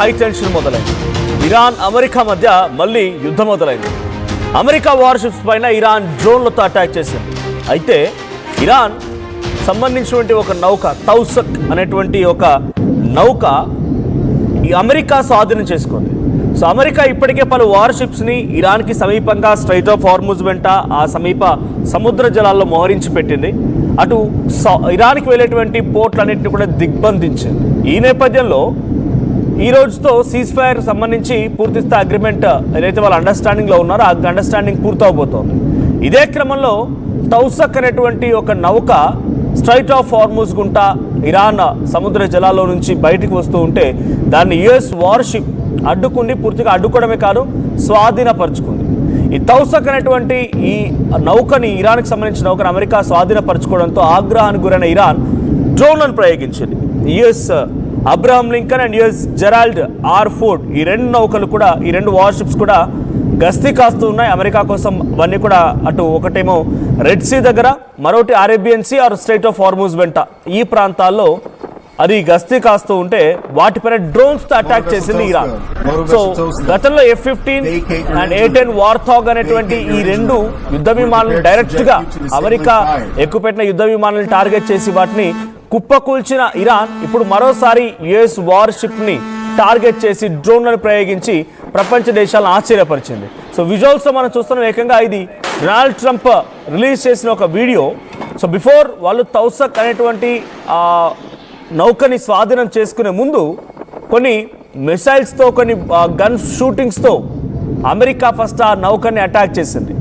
High tension మొదలైంది. Iran America మధ్య మళ్ళీ యుద్ధం మొదలైంది. అమెరికా వార్షిప్స్ పైన ఇరాన్ డ్రోన్లతో అటాక్ చేసింది. అయితే ఇరాన్ సంబంధించినటువంటి ఒక నౌక తౌసక్ అనేటువంటి ఒక నౌక ఈ అమెరికా స్వాధీనం చేసుకుంది. సో అమెరికా ఇప్పటికే పలు వార్షిప్స్ని ఇరాన్కి సమీపంగా స్ట్రైట్ ఆఫ్ హార్ముజ్ వెంట ఆ సమీప సముద్ర జలాల్లో మోహరించి పెట్టింది. అటు ఇరాన్కి వెళ్ళేటువంటి పోర్ట్లన్నింటినీ కూడా దిగ్బంధించింది. ఈ నేపథ్యంలో ఈ రోజుతో సీజ్ ఫైర్ సంబంధించి పూర్తిస్థాయి అగ్రిమెంట్ ఏదైతే వాళ్ళ అండర్స్టాండింగ్లో ఉన్నారో ఆ అండర్స్టాండింగ్ పూర్తవబోతోంది. ఇదే క్రమంలో తౌసక్ అనేటువంటి ఒక నౌక స్ట్రైట్ ఆఫ్ హార్ముజ్ గుంట ఇరాన్ సముద్ర జలాల్లో నుంచి బయటికి వస్తూ ఉంటే దాన్ని యుఎస్ వార్షిప్ అడ్డుకుండి పూర్తిగా అడ్డుకోవడమే కాదు స్వాధీనపరుచుకుంది. ఈ తౌసక్ అనేటువంటి ఈ నౌకని ఇరాన్కి సంబంధించిన నౌకను అమెరికా స్వాధీనపరచుకోవడంతో ఆగ్రహానికి గురైన ఇరాన్ డ్రోన్లను ప్రయోగించింది. US Abraham Lincoln and US Gerald R Ford ఈ రెండు నౌకలు కూడా ఈ రెండు వార్షిప్స్ కూడా గస్తీ కాస్తూ ఉన్నాయి అమెరికా కోసం. అవన్నీ కూడా అటు ఒకటేమో రెడ్ సీ దగ్గర, మరొకటి Arabian Sea or Strait of Hormuz వెంట ఈ ప్రాంతాల్లో అది గస్తీ కాస్తూ ఉంటే వాటిపైన డ్రోన్స్తో అటాక్ చేసింది ఇరాన్. సో గతంలో F-15 అండ్ A-10 వార్థాగ్ అనేటువంటి ఈ రెండు యుద్ధ విమానాలను డైరెక్ట్గా అమెరికా ఎక్కుపెట్టిన యుద్ధ విమానాలను టార్గెట్ చేసి వాటిని కుప్పకూల్చిన ఇరాన్ ఇప్పుడు మరోసారి యుఎస్ వార్షిప్ని టార్గెట్ చేసి డ్రోన్లను ప్రయోగించి ప్రపంచ దేశాలను ఆశ్చర్యపరిచింది. సో విజువల్స్లో మనం చూస్తున్నాం. ఏకంగా ఇది డొనాల్డ్ ట్రంప్ రిలీజ్ చేసిన ఒక వీడియో. సో బిఫోర్ వాళ్ళు తౌసక్ అనేటువంటి నౌకని స్వాధీనం చేసుకునే ముందు కొన్ని మిసైల్స్తో కొన్ని గన్ షూటింగ్స్తో అమెరికా ఫస్ట్ ఆ నౌకని అటాక్ చేసింది.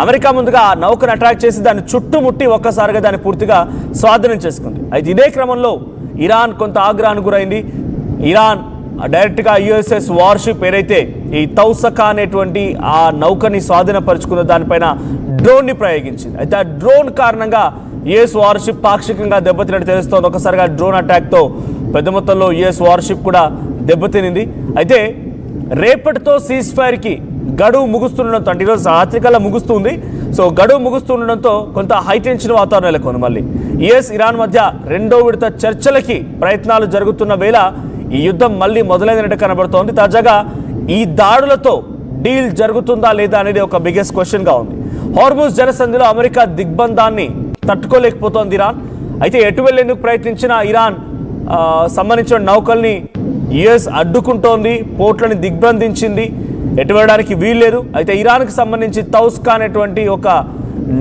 అమెరికా ముందుగా ఆ నౌకను అటాక్ చేసి దాన్ని చుట్టుముట్టి ఒక్కసారిగా దాన్ని పూర్తిగా స్వాధీనం చేసుకుంది. అయితే ఇదే క్రమంలో ఇరాన్ కొంత ఆగ్రహానికి గురైంది. ఇరాన్ డైరెక్ట్గా యుఎస్ఎస్ వార్షిప్ ఏదైతే ఈ తౌసకా అనేటువంటి ఆ నౌకని స్వాధీనపరుచుకున్న దానిపైన డ్రోన్ని ప్రయోగించింది. అయితే ఆ డ్రోన్ కారణంగా యుఎస్ వార్షిప్ పాక్షికంగా దెబ్బతిన్నట్టు తెలుస్తోంది. ఒకసారిగా డ్రోన్ అటాక్తో పెద్ద మొత్తంలో యుఎస్ వార్షిప్ కూడా దెబ్బతినింది. అయితే రేపటితో సీజ్ ఫైర్కి గడువు ముగుస్తుండడంతో, అంటే ఈరోజు రాత్రికల్లా ముగుస్తుంది. సో గడువు ముగుస్తుండడంతో కొంత హైటెన్షన్ వాతావరణం నెలకొంది. మళ్ళీ యుఎస్ ఇరాన్ మధ్య రెండో విడత చర్చలకి ప్రయత్నాలు జరుగుతున్న వేళ ఈ యుద్ధం మళ్ళీ మొదలైనట్టు కనబడుతోంది. తాజాగా ఈ దాడులతో డీల్ జరుగుతుందా లేదా అనేది ఒక బిగ్గెస్ట్ క్వశ్చన్గా ఉంది. హార్ముజ్ జలసంధిలో అమెరికా దిగ్బంధాన్ని తట్టుకోలేకపోతోంది ఇరాన్. అయితే ఎటు వెళ్లేందుకు ప్రయత్నించిన ఇరాన్ సంబంధించిన నౌకల్ని యుఎస్ అడ్డుకుంటోంది, పోర్ట్లని దిగ్బంధించింది, ఎటు వెళ్ళడానికి వీల్లేదు. అయితే ఇరాన్కి సంబంధించి తౌస్కా అనేటువంటి ఒక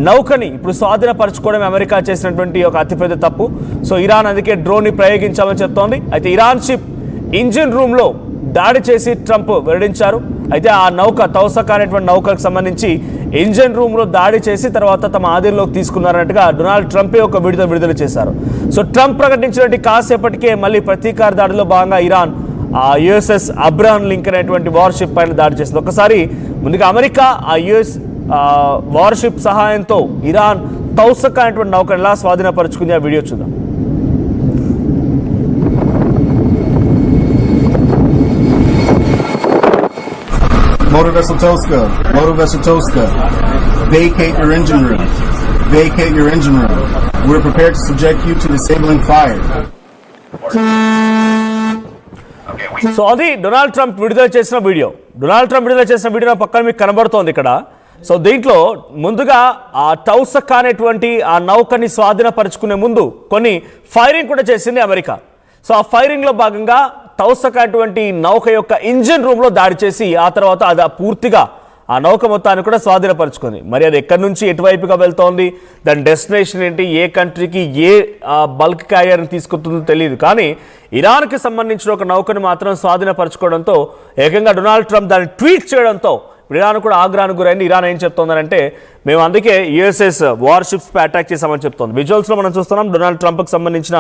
నౌకని ఇప్పుడు స్వాధీనపరచుకోవడం అమెరికా చేసినటువంటి ఒక అతిపెద్ద తప్పు. సో ఇరాన్ అందుకే డ్రోన్ని ప్రయోగించామని చెప్తోంది. అయితే ఇరాన్ షిప్ ఇంజిన్ రూమ్లో దాడి చేసి ట్రంప్ వెల్లడించారు. అయితే ఆ నౌక తౌసకా అనేటువంటి నౌకకు సంబంధించి ఇంజిన్ రూమ్లో దాడి చేసి తర్వాత తమ ఆధీనంలోకి తీసుకున్నారన్నట్టుగా డొనాల్డ్ ట్రంపే ఒక విడుదల చేశారు. సో ట్రంప్ ప్రకటించినట్టు కాసేపటికే మళ్ళీ ప్రతీకార దాడిలో భాగంగా ఇరాన్ యుఎస్ఎస్ అబ్రహం లింకన్ అనేటువంటి వార్షిప్ పైన దాడి చేసింది. ఒకసారి ముందుగా అమెరికా ఆ యుఎస్ వార్షిప్ సహాయంతో ఇరాన్ తౌసకా అనేటువంటి నౌకను ఎలా స్వాధీనపరుచుకుంది ఆ వీడియో చూద్దాం. Motor Vessel Toska, vacate your engine room. Vacate your engine room. We're prepared to subject you to disabling fire. So అది డొనాల్డ్ ట్రంప్ విడుదల చేసిన వీడియో. డొనాల్డ్ ట్రంప్ విడుదల చేసిన వీడియో పక్కన మీకు కనబడుతోంది ఇక్కడ. సో దీంట్లో ముందుగా ఆ తౌసకా అనేటువంటి ఆ నౌకని స్వాధీనపరుచుకునే ముందు కొన్ని ఫైరింగ్ కూడా చేసింది అమెరికా. సో ఆ ఫైరింగ్లో భాగంగా తౌసకా అటువంటి నౌక యొక్క ఇంజిన్ రూమ్లో దాడి చేసి ఆ తర్వాత అది పూర్తిగా ఆ నౌక మొత్తాన్ని కూడా స్వాధీనపరుచుకుంది. మరి అది ఎక్కడి నుంచి ఎటువైపుగా వెళ్తోంది, దాని డెస్టినేషన్ ఏంటి, ఏ కంట్రీకి ఏ బల్క్ క్యారియర్ని తీసుకుంటుందో తెలియదు. కానీ ఇరాన్కి సంబంధించిన ఒక నౌకను మాత్రం స్వాధీనపరచుకోవడంతో ఏకంగా డొనాల్డ్ ట్రంప్ దాన్ని ట్వీట్ చేయడంతో ఇరాన్ కూడా ఆగ్రహానికి గురైంది. ఇరాన్ ఏం చెప్తోందంటే మేము అందుకే యుఎస్ఎస్ వార్షిప్స్పై అటాక్ చేశామని చెప్తోంది. విజువల్స్లో మనం చూస్తున్నాం డొనాల్డ్ ట్రంప్కి సంబంధించిన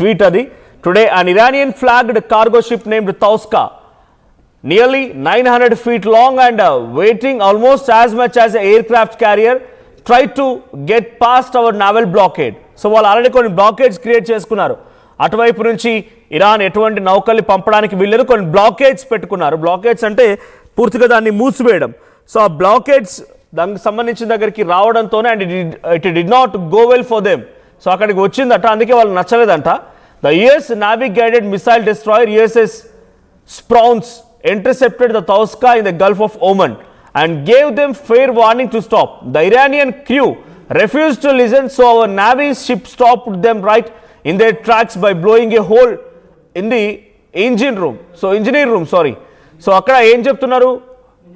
ట్వీట్ అది. Today, an Iranian-flagged cargo ship named Tauska, nearly 900 feet long and weighing almost as much as an aircraft carrier, tried to get past our naval blockade. So, వాళ్ళు already కొన్ని బ్లాకేడ్స్ create చేసుకున్నారు. అటువైపు నుంచి Iran ఎటువంటి నౌకల్ని పంపడానికి వీళ్ళని కొన్ని బ్లాకేడ్స్ పెట్టుకున్నారు. బ్లాకేడ్స్ అంటే పూర్తిగా దాన్ని మూసివేయడం. సో ఆ బ్లాకేడ్స్ దానికి సంబంధించిన దగ్గరికి రావడంతోనే and it did not go well for them. So అక్కడికి వచ్చిందట, అందుకే వాళ్ళు నచ్చలేదంట. The US Navy-guided missile destroyer USS spawns intercepted the Tauska in the Gulf of Oman and gave them fair warning to stop. The Iranian crew refused to listen, so our Navy's ship stopped them right in their tracks by blowing a hole in the engineer room. So అక్కడ ఏం చెప్తున్నారు,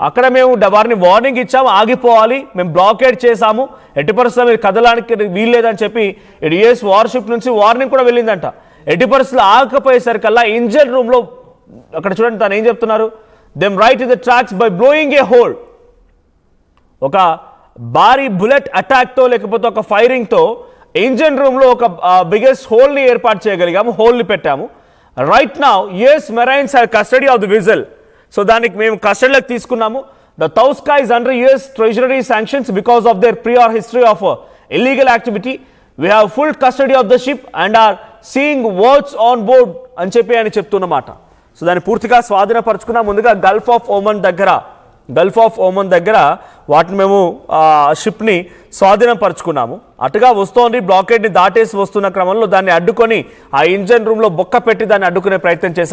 అక్కడ మేము వారిని warning ఇచ్చాము, ఆగిపోవాలి, మేము blockade చేశాము, ఎట్టి పరిస్థితుల్లో మీరు కదలానికి వీల్లేదని చెప్పి యుఎస్ వార్షిప్ నుంచి వార్నింగ్ కూడా వెళ్ళిందంట. ఎట్టి పరిస్థితుల్లో ఆగకపోయేసరికల్లా ఇంజిన్ రూమ్లో అక్కడ చూడండి తను ఏం చెప్తున్నారు, them right in the tracks by blowing A whole. ఒక భారీ బుల్లెట్ అటాక్తో లేకపోతే ఒక ఫైరింగ్తో ఇంజిన్ రూమ్లో ఒక బిగ్గెస్ట్ హోల్ని ఏర్పాటు చేయగలిగాము, హోల్ని పెట్టాము. Right now US marines have custody of the whistle. So దానికి మేము కస్టడీలోకి తీసుకున్నాము. The Tauska is under US Treasury sanctions because of their prior history of illegal activity. We have full custody of the ship and are seeing what's on board అని చెప్పి ఆయన చెప్తున్నమాట. So దాన్ని పూర్తిగా స్వాధీనపరుచుకున్నాం. ముందుగా గల్ఫ్ ఆఫ్ ఓమన్ దగ్గర వాటిని మేము షిప్ని స్వాధీనపరుచుకున్నాము. అటుగా వస్తోంది, బ్లాకేడ్ని దాటేసి వస్తున్న క్రమంలో దాన్ని అడ్డుకొని ఆ ఇంజన్ రూమ్లో బొక్క పెట్టి దాన్ని అడ్డుకునే ప్రయత్నం చేశాం.